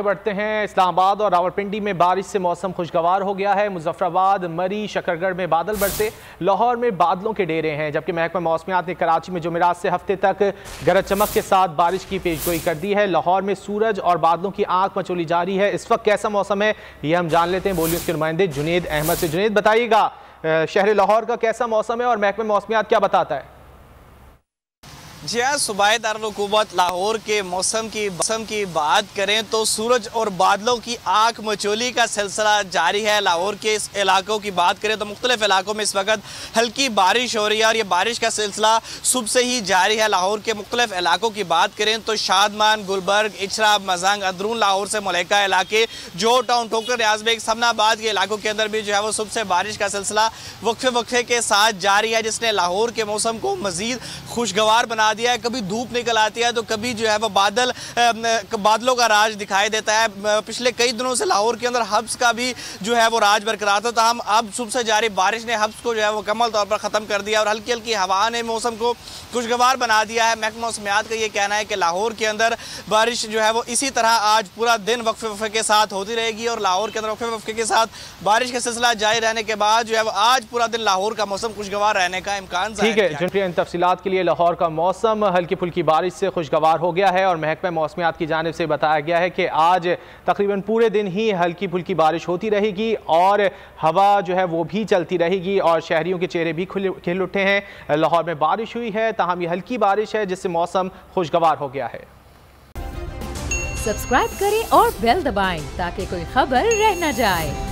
बढ़ते हैं। इस्लामाबाद और रावलपिंडी में बारिश से मौसम खुशगवार हो गया है। मुजफ्फराबाद, मरी, शकरगढ़ में बादल बरसे, लाहौर में बादलों के डेरे हैं। जबकि महकमा मौसमियात ने कराची में जुमेरात से हफ्ते तक गरज चमक के साथ बारिश की पेशगोई कर दी है। लाहौर में सूरज और बादलों की आंख मचोली जारी है। इस वक्त कैसा मौसम है ये हम जान लेते हैं बोलिए उसके नुमाइंदे जुनेद अहमद से। जुनेद, बताइएगा शहर लाहौर का कैसा मौसम है और महकमा मौसमियात क्या बताता है? जी हाँ, सूबाई दारुल-हुकूमत लाहौर के मौसम की बात करें तो सूरज और बादलों की आंख मचोली का सिलसिला जारी है। लाहौर के इस इलाकों की बात करें तो मुख्तलिफ इलाकों में इस वक्त हल्की बारिश हो रही है और ये बारिश का सिलसिला सुबह से ही जारी है। लाहौर के मुख्तलिफ इलाकों की बात करें तो शादमान, गुलबर्ग, इचरा, मजंग, अदरून लाहौर से मुलैका इलाके, जो टाउन, ठोकर, रियाजबेग, समनाबाद के इलाकों के अंदर भी जो है वो सुबह से बारिश का सिलसिला वक्फे के साथ जारी है, जिसने लाहौर के मौसम को मजीद खुशगवार बना दिया है। कभी धूप निकल आती है तो कभी जो है वो बादलों का राज दिखाई देता है। पिछले कई दिनों से लाहौर के अंदर हब्स का भी जो है वो राज बरकरार था। हम अब सुबह से जारी बारिश ने हब्स को जो है वो मुकम्मल तौर पर ख़त्म कर दिया और हल्की हल्की हवा ने मौसम को खुशगवार बना दिया है। महकमा मौसमियात का ये कहना है कि लाहौर के अंदर बारिश जो है वो इसी तरह आज पूरा दिन वक्फे के साथ होती रहेगी और लाहौर के अंदर वक्फे के साथ बारिश का सिलसिला जारी रहने के बाद जो है वो आज पूरा दिन लाहौर का मौसम खुशगवार रहने का इम्कान। ठीक है, जिन तफसीलात के लिए लाहौर का मौसम हल्की फुल्की बारिश से खुशगवार हो गया है और महकमा मौसमियात की जानिब से बताया गया है कि आज तकरीबन पूरे दिन ही हल्की फुल्की बारिश होती रहेगी और हवा जो है वो भी चलती रहेगी और शहरियों के चेहरे भी खिल उठे हैं। लाहौर में बारिश हुई है, ताहम ये हल्की बारिश है जिससे मौसम खुशगवार हो गया है। सब्सक्राइब करें और बेल दबाएं ताकि कोई खबर रह न जाए।